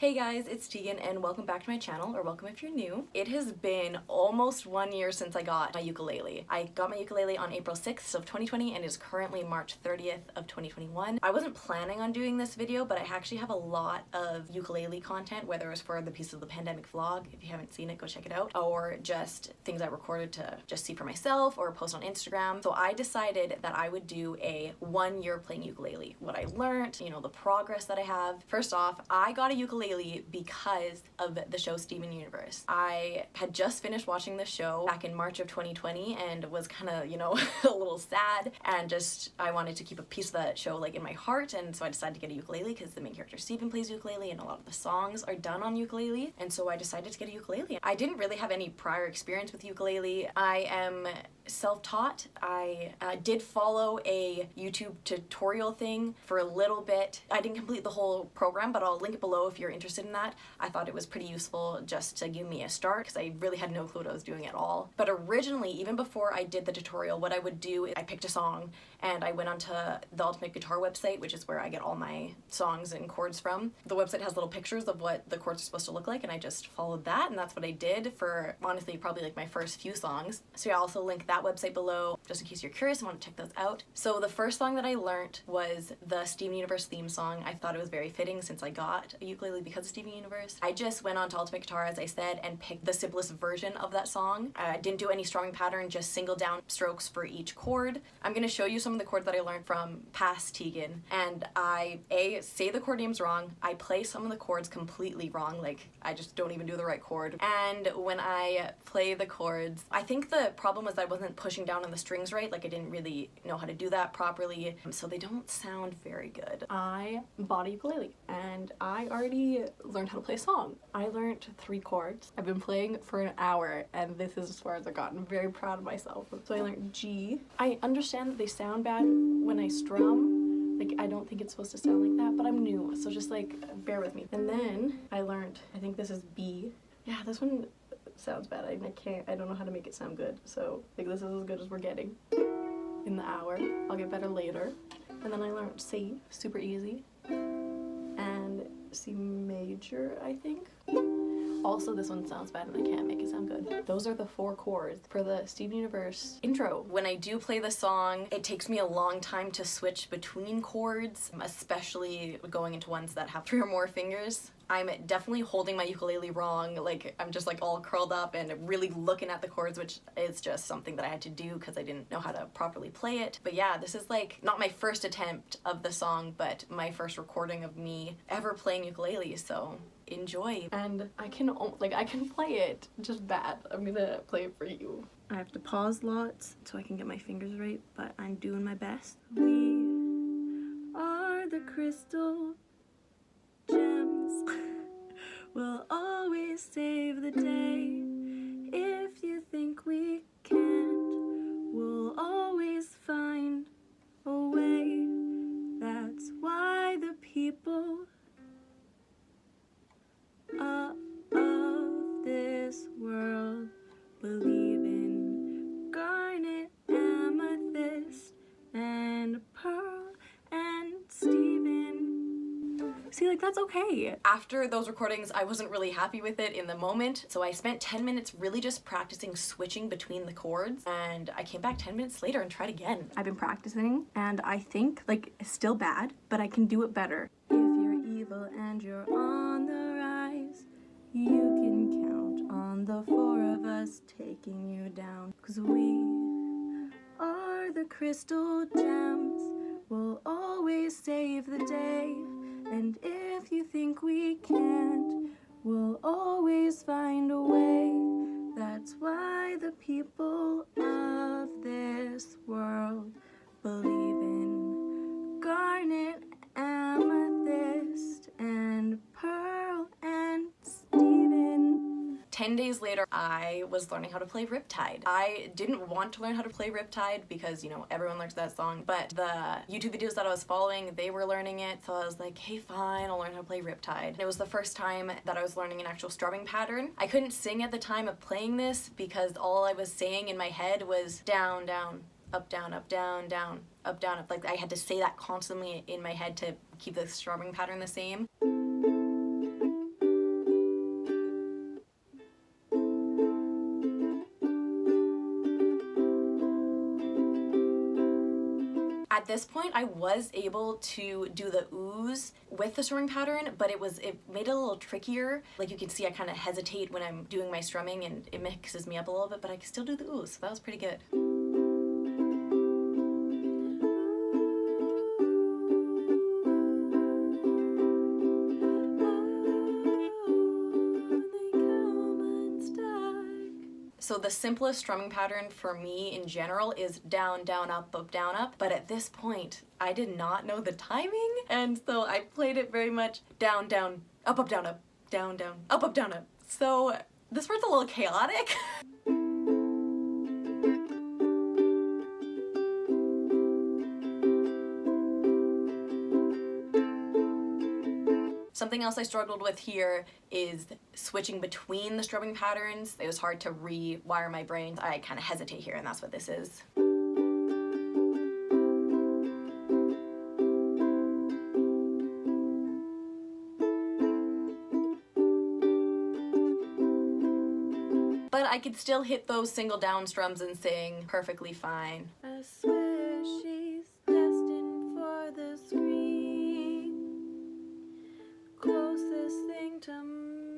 Hey guys, it's Tegan and welcome back to my channel, or welcome if you're new. It has been almost 1 year since I got my ukulele. I got my ukulele on April 6th of 2020 and it is currently March 30th of 2021. I wasn't planning on doing this video, but I actually have a lot of ukulele content, whether it was for the Piece of the Pandemic vlog. If you haven't seen it, go check it out. Or just things I recorded to just see for myself or post on Instagram. So I decided that I would do a 1 year playing ukulele. What I learned, you know, the progress that I have. First off, I got a ukulele because of the show Steven Universe. I had just finished watching the show back in March of 2020 and was kind of, you know, a little sad, and just I wanted to keep a piece of that show like in my heart, and so I decided to get a ukulele because the main character Steven plays ukulele and a lot of the songs are done on ukulele, and so I decided to get a ukulele. I didn't really have any prior experience with ukulele. I am self-taught. I did follow a YouTube tutorial thing for a little bit. I didn't complete the whole program, but I'll link it below if you're interested in that. I thought it was pretty useful just to give me a start because I really had no clue what I was doing at all. But originally, even before I did the tutorial, what I would do is I picked a song and I went onto the Ultimate Guitar website, which is where I get all my songs and chords from. The website has little pictures of what the chords are supposed to look like, and I just followed that, and that's what I did for, honestly, probably like my first few songs. So yeah, I'll also link that website below just in case you're curious and want to check those out. So the first song that I learned was the Steven Universe theme song. I thought it was very fitting since I got a ukulele because of Steven Universe. I just went on to Ultimate Guitar, as I said, and picked the simplest version of that song. I didn't do any strumming pattern, just single down strokes for each chord. I'm going to show you some of the chords that I learned from past Tegan, and I say the chord names wrong, I play some of the chords completely wrong, like I just don't even do the right chord, and when I play the chords, I think the problem was I wasn't pushing down on the strings right, like I didn't really know how to do that properly, so they don't sound very good. I bought a ukulele and I already learned how to play a song. I learned 3 chords. I've been playing for an hour and this is as far as I've gotten. I'm very proud of myself. So I learned G. I understand that they sound bad when I strum. Like, I don't think it's supposed to sound like that, but I'm new, so just like bear with me. And then I learned, I think this is B. Yeah, this one sounds bad. I don't know how to make it sound good, so like this is as good as we're getting in the hour. I'll get better later. And then I learned C, super easy, and C major, I think. Also, this one sounds bad and I can't make it sound good. Those are the 4 chords for the Steven Universe intro. When I do play the song, it takes me a long time to switch between chords, especially going into ones that have 3 or more fingers. I'm definitely holding my ukulele wrong, like I'm just like all curled up and really looking at the chords, which is just something that I had to do because I didn't know how to properly play it. But yeah, this is like not my first attempt of the song, but my first recording of me ever playing ukulele, so enjoy. And I can play it, just bad. I'm gonna play it for you. I have to pause lots so I can get my fingers right, but I'm doing my best. We are the crystal gems. We'll always save the day. If you think we can't, we'll always find a way. That's why the people of this world believe in garnet, amethyst, and pearl, and Steven. See, like, that's okay. After those recordings, I wasn't really happy with it in the moment, so I spent 10 minutes really just practicing switching between the chords, and I came back 10 minutes later and tried again. I've been practicing, and I think, like, it's still bad, but I can do it better. If you're evil and you're on the rise, you can count on the 4 of us taking you down. 'Cause we are the crystal gems. We'll always save the day. And if you think we can't, we'll always find a way. That's why the people of this world believe in garnet, amethyst, and pearl, and Steven. 10 days later, I was learning how to play Riptide. I didn't want to learn how to play Riptide because, you know, everyone learns that song, but the YouTube videos that I was following, they were learning it, so I was like, hey, fine, I'll learn how to play Riptide. It was the first time that I was learning an actual strumming pattern. I couldn't sing at the time of playing this because all I was saying in my head was down, down, up, down, up, down, down, up, down, up. Like, I had to say that constantly in my head to keep the strumming pattern the same. At this point, I was able to do the oohs with the strumming pattern, but it made it a little trickier. Like you can see, I kind of hesitate when I'm doing my strumming and it mixes me up a little bit, but I can still do the oohs, so that was pretty good. So the simplest strumming pattern for me in general is down, down, up, but at this point, I did not know the timing, and so I played it very much down, down, up, down, down, up, down, up. So this part's a little chaotic. Something else I struggled with here is switching between the strumming patterns. It was hard to rewire my brain. I kind of hesitate here, and that's what this is. But I could still hit those single down strums and sing perfectly fine. I swear she's destined for the screen. Closest thing to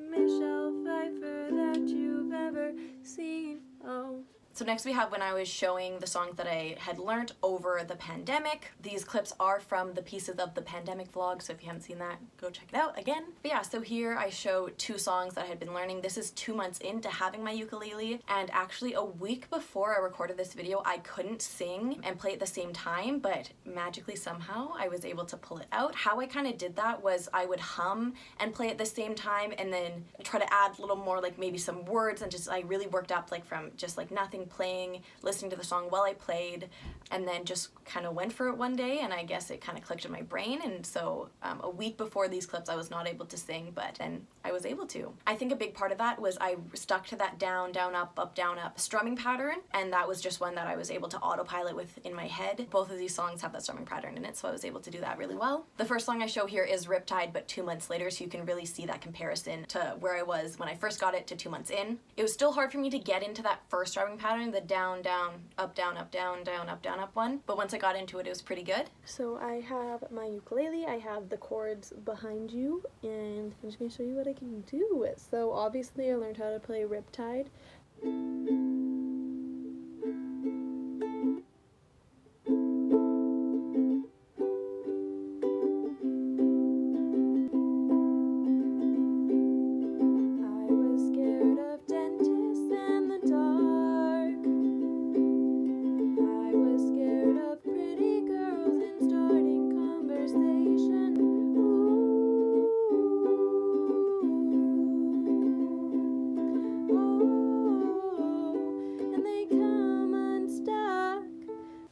Michelle Pfeiffer that you've ever seen. Oh. So next we have when I was showing the songs that I had learned over the pandemic. These clips are from the Pieces of the Pandemic vlog, so if you haven't seen that, go check it out again. But yeah, so here I show 2 songs that I had been learning. This is 2 months into having my ukulele, and actually a week before I recorded this video, I couldn't sing and play at the same time, but magically somehow I was able to pull it out. How I kind of did that was I would hum and play at the same time and then try to add a little more, like maybe some words, and just I really worked up like from just like nothing, playing, listening to the song while I played, and then just kind of went for it one day, and I guess it kind of clicked in my brain. And so a week before these clips I was not able to sing, but then I was able to. I think a big part of that was I stuck to that down, down, up, down, up strumming pattern, and that was just one that I was able to autopilot with in my head. Both of these songs have that strumming pattern in it, so I was able to do that really well. The first song I show here is Riptide, but 2 months later, so you can really see that comparison to where I was when I first got it to 2 months in. It was still hard for me to get into that first strumming pattern, the down, down, up, down, down, up one, but once I got into it, it was pretty good. So I have my ukulele, I have the chords behind you, and I'm just going to show you what I can do with it. So obviously I learned how to play Riptide.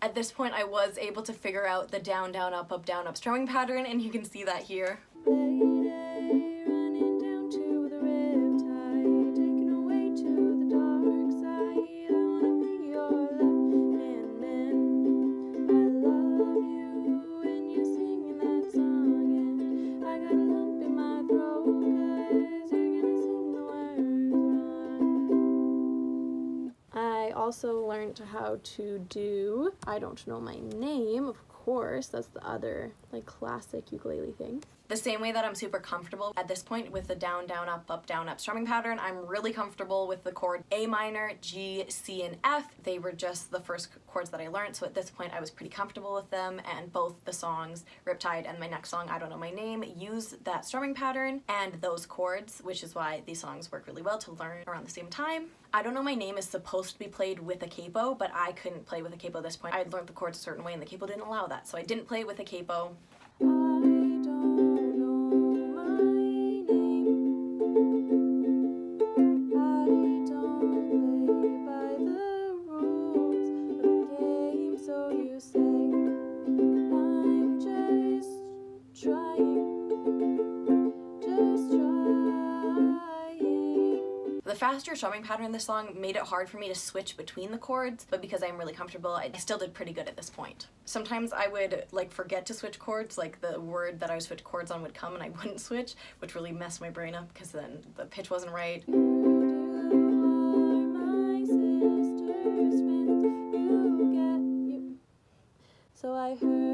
At this point, I was able to figure out the down, down, up, strumming pattern, and you can see that here. Running down to the riptide, taken away to the dark side. I wanna be your left hand man. I love you when you're singing that song, and I got a lump in my throat 'cause you're gonna sing the words wrong. I also learned how to do I Don't Know My Name, of course. That's the other like classic ukulele thing. The same way that I'm super comfortable at this point with the down, down, up strumming pattern, I'm really comfortable with the chord A minor, G, C, and F. They were just the first chords that I learned, so at this point I was pretty comfortable with them, and both the songs, Riptide and my next song, I Don't Know My Name, use that strumming pattern and those chords, which is why these songs work really well to learn around the same time. I Don't Know My Name is supposed to be played with a capo, but I couldn't play with a capo at this point. I'd learned the chords a certain way and the capo didn't allow that, so I didn't play it with a capo. The faster strumming pattern in this song made it hard for me to switch between the chords, but because I'm really comfortable, I still did pretty good at this point. Sometimes I would like forget to switch chords, like the word that I would switch chords on would come and I wouldn't switch, which really messed my brain up because then the pitch wasn't right. So I heard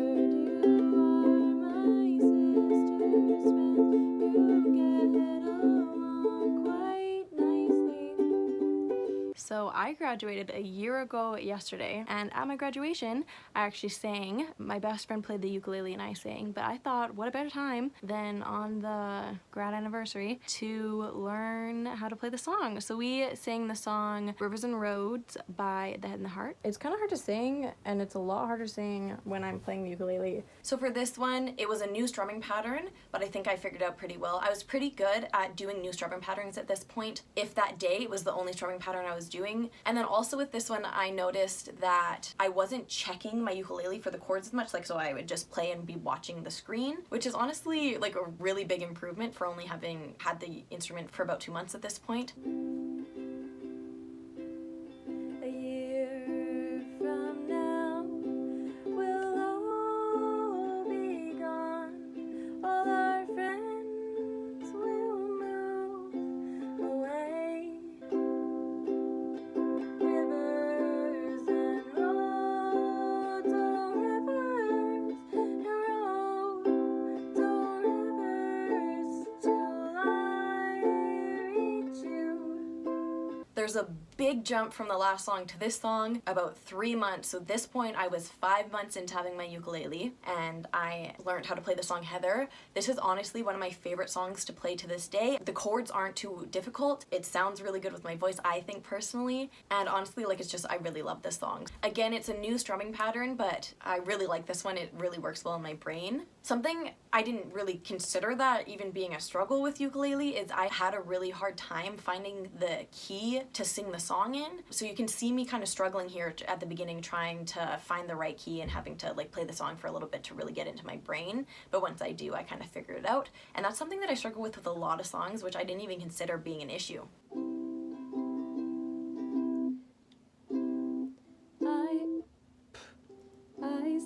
So I graduated a year ago yesterday, and at my graduation I actually sang. My best friend played the ukulele and I sang, but I thought what a better time than on the grad anniversary to learn how to play the song. So we sang the song Rivers and Roads by The Head and the Heart. It's kind of hard to sing, and it's a lot harder to sing when I'm playing the ukulele. So for this one, it was a new strumming pattern, but I think I figured it out pretty well. I was pretty good at doing new strumming patterns at this point, if that day it was the only strumming pattern I was doing. And then also with this one, I noticed that I wasn't checking my ukulele for the chords as much, like so I would just play and be watching the screen, which is honestly like a really big improvement for only having had the instrument for about 2 months at this point. A year from now, we'll all be gone. All our friends will move away. Rivers and roads, oh rivers and roads, oh rivers, till I reach you. There's a big jump from the last song to this song, about 3 months. So this point I was 5 months into having my ukulele, and I learned how to play the song Heather. This is honestly one of my favorite songs to play to this day. The chords aren't too difficult. It sounds really good with my voice, I think personally, and honestly, like, it's just, I really love this song. Again, it's a new strumming pattern, but I really like this one. It really works well in my brain. Something I didn't really consider that even being a struggle with ukulele is I had a really hard time finding the key to sing the song in. So you can see me kind of struggling here at the beginning, trying to find the right key and having to like play the song for a little bit to really get into my brain. But once I do, I kind of figure it out. And that's something that I struggle with a lot of songs, which I didn't even consider being an issue. I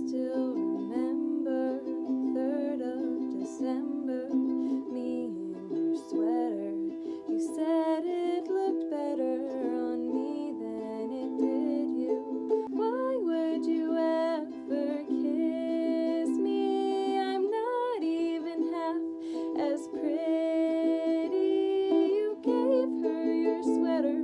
still remember 3rd of December, me in your sweater. You said it looked better on me than it did you. Why would you ever kiss me? I'm not even half as pretty. You gave her your sweater.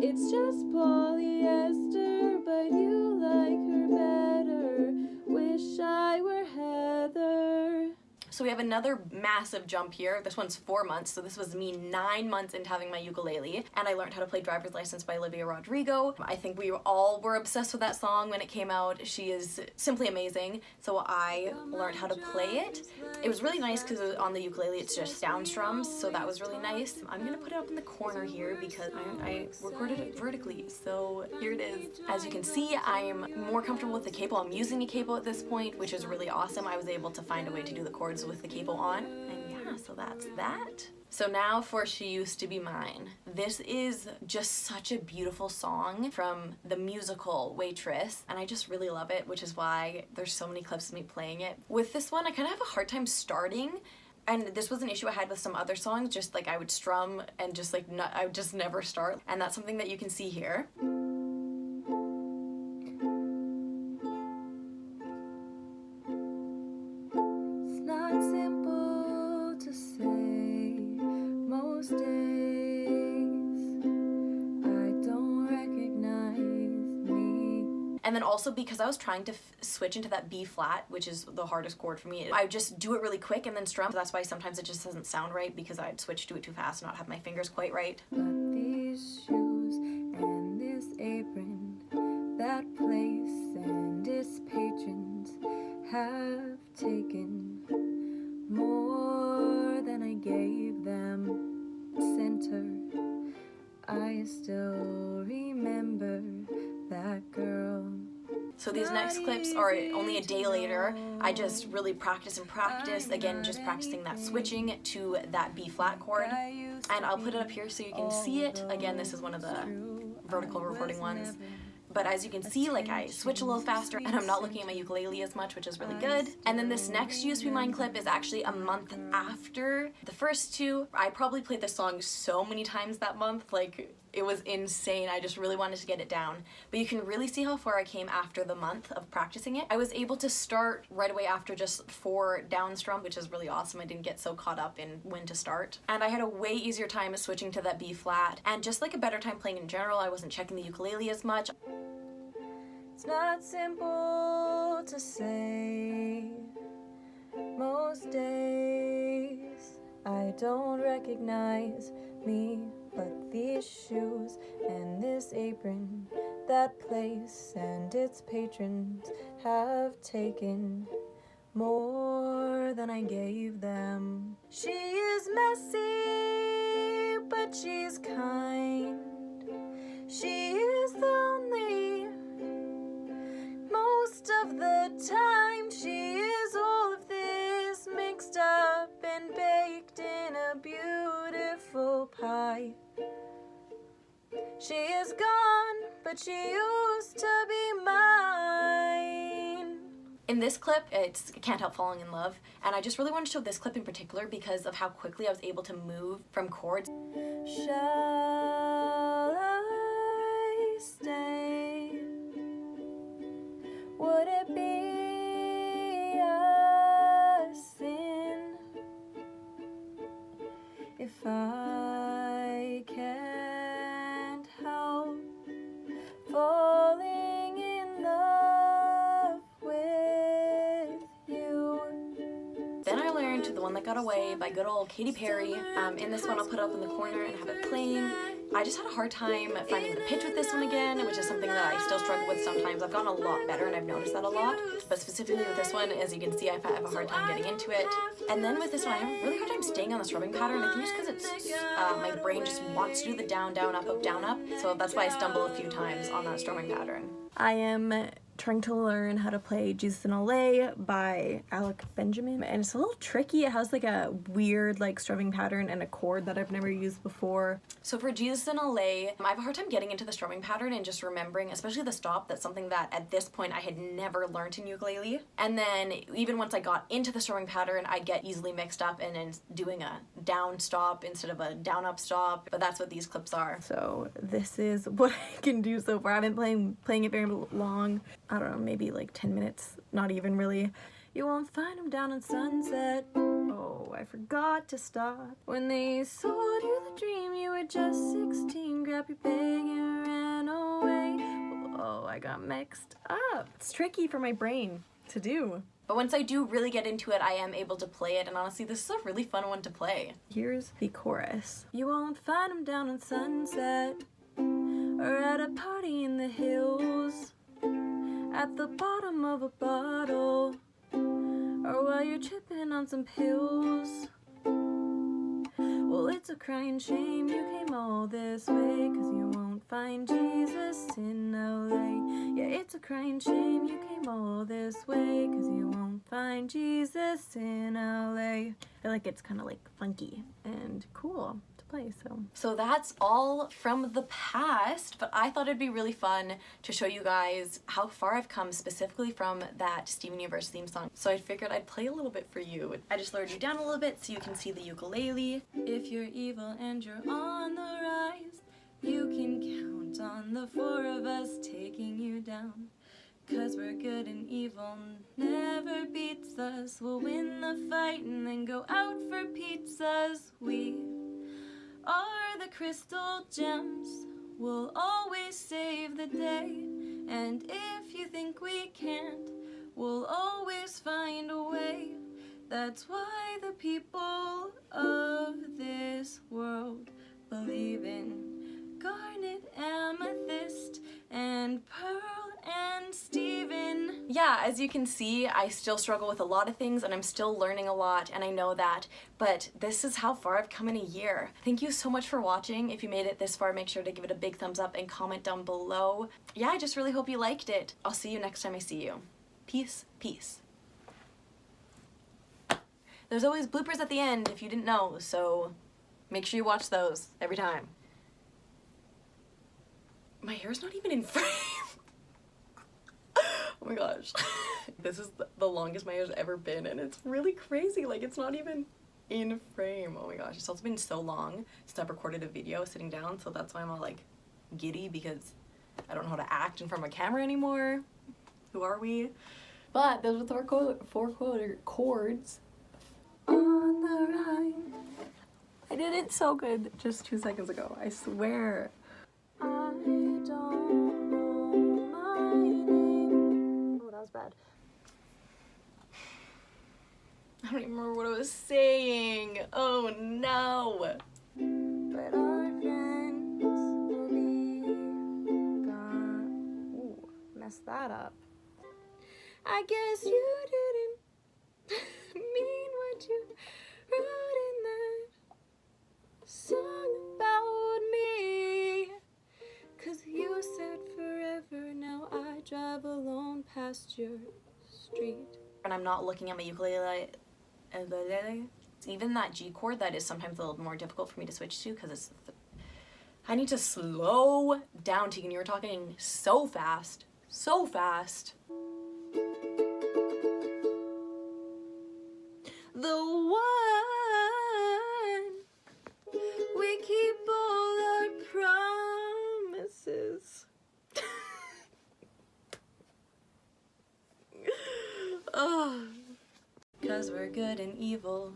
It's just polyester, but you like her better. Wish I were Heather. So we have another massive jump here. This one's 4 months, so this was me 9 months into having my ukulele, and I learned how to play Driver's License by Olivia Rodrigo. I think we all were obsessed with that song when it came out. She is simply amazing, so I learned how to play it. It was really nice because on the ukulele it's just down strums, so that was really nice. I'm gonna put it up in the corner here because I recorded it vertically, so here it is. As you can see, I am more comfortable with the capo. I'm using a capo at this point, which is really awesome. I was able to find a way to do the chords with the capo on, and yeah, so that's that. So now for She Used to Be Mine. This is just such a beautiful song from the musical Waitress, and I just really love it, which is why there's so many clips of me playing it. With this one, I kind of have a hard time starting, and this was an issue I had with some other songs, just like I would strum and just like I would just never start, and that's something that you can see here. It's not simple to say most days I don't recognize me. And then also because I was trying to switch into that B flat, which is the hardest chord for me, I would just do it really quick and then strum. So that's why sometimes it just doesn't sound right, because I'd switch to it too fast and not have my fingers quite right. But these shoes and this apron, that place and its patrons have taken more than I gave them. Center, I still remember that girl. So these next clips are only a day later. I just really practice and practice, again just practicing that switching to that B flat chord. And I'll put it up here so you can see it. Again, this is one of the vertical recording ones. But as you can see, like, I switch a little faster and I'm not looking at my ukulele as much, which is really good. And then this next USB Mine clip is actually a month after the first two. I probably played this song so many times that month, like It was insane. I just really wanted to get it down. But you can really see how far I came after the month of practicing it. I was able to start right away after just 4 down strum, which is really awesome. I didn't get so caught up in when to start. And I had a way easier time switching to that B flat, and just like a better time playing in general. I wasn't checking the ukulele as much. It's not simple to say. Most days I don't recognize me, but these shoes and this apron, that place and its patrons have taken more than I gave them. She is messy, but she's kind. She is lonely most of the time. She is all of this mixed up and baked in a beautiful pie. She is gone, but she used to be mine. In this clip, it's Can't Help Falling in Love, and I just really want to show this clip in particular because of how quickly I was able to move from chords. Shall I stay? Would it be a sin if I can't help falling in love with you? Then I learned The One That Got Away by good old Katy Perry. In this one I'll put it up in the corner and have it playing. I just had a hard time finding the pitch with this one again, which is something that I still struggle with sometimes. I've gotten a lot better and I've noticed that a lot. But specifically with this one, as you can see, I have a hard time getting into it. And then with this one, I have a really hard time staying on the strumming pattern. I think just because it's, my brain just wants to do the down, down, up, up, down, up. So that's why I stumble a few times on that strumming pattern. I am trying to learn how to play Jesus in LA by Alec Benjamin, and it's a little tricky. It has like a weird like strumming pattern and a chord that I've never used before. So for Jesus in LA, I have a hard time getting into the strumming pattern and just remembering, especially the stop. That's something that at this point I had never learned in ukulele. And then even once I got into the strumming pattern, I'd get easily mixed up and then doing a down stop instead of a down up stop. But that's what these clips are. So this is what I can do so far. I've been playing it very long. I don't know, maybe like 10 minutes, not even really. You won't find them down on Sunset. Oh, I forgot to stop. When they sold you the dream, you were just 16. Grab your bag and ran away. Oh, I got mixed up. It's tricky for my brain to do. But once I do really get into it, I am able to play it, and honestly, this is a really fun one to play. Here's the chorus. You won't find them down on Sunset, or at a party in the hills, at the bottom of a bottle, or while you're tripping on some pills. Well, it's a crying shame you came all this way, 'cause you won't find Jesus in LA. Yeah, it's a crying shame you came all this way, 'cause you won't find Jesus in LA. I feel like it's kind of like funky and cool to play, So that's all from the past, but I thought it'd be really fun to show you guys how far I've come specifically from that Steven Universe theme song. So I figured I'd play a little bit for you. I just lowered you down a little bit so you can see the ukulele. If you're evil and you're on the rise, you can count on the 4 of us taking you down. 'Cause we're good and evil never beats us. We'll win the fight and then go out for pizzas. We are the crystal gems. We'll always save the day. And if you think we can't, we'll always find a way. That's why the people of this world believe in garnet, amethyst, and pearl, and Steven. Yeah, as you can see, I still struggle with a lot of things and I'm still learning a lot, and I know that, but this is how far I've come in a year. Thank you so much for watching. If you made it this far, make sure to give it a big thumbs up and comment down below. Yeah, I just really hope you liked it. I'll see you next time I see you. Peace, peace. There's always bloopers at the end if you didn't know, so make sure you watch those every time. My hair's not even in frame. Oh my gosh. This is the longest my hair's ever been, and it's really crazy. Like, it's not even in frame. Oh my gosh, it's also been so long since I've recorded a video sitting down, so that's why I'm all like giddy, because I don't know how to act in front of a camera anymore. Who are we? But those are the four chords on the rhyme. I did it so good just 2 seconds ago, I swear. I don't know my name. Oh, that was bad. I don't even remember what I was saying. Oh no. But our friends will be gone. Ooh, messed that up. I guess you didn't mean what you wrote in that song about me. 'Cause you said forever, now I drive alone past your street. And I'm not looking at my ukulele. It's even that G chord that is sometimes a little more difficult for me to switch to, because it's I need to slow down. Tegan, you were talking so fast, so fast. The one we keep all our promises. Oh, 'cause we're good and evil.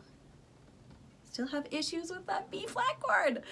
Still have issues with that B flat chord.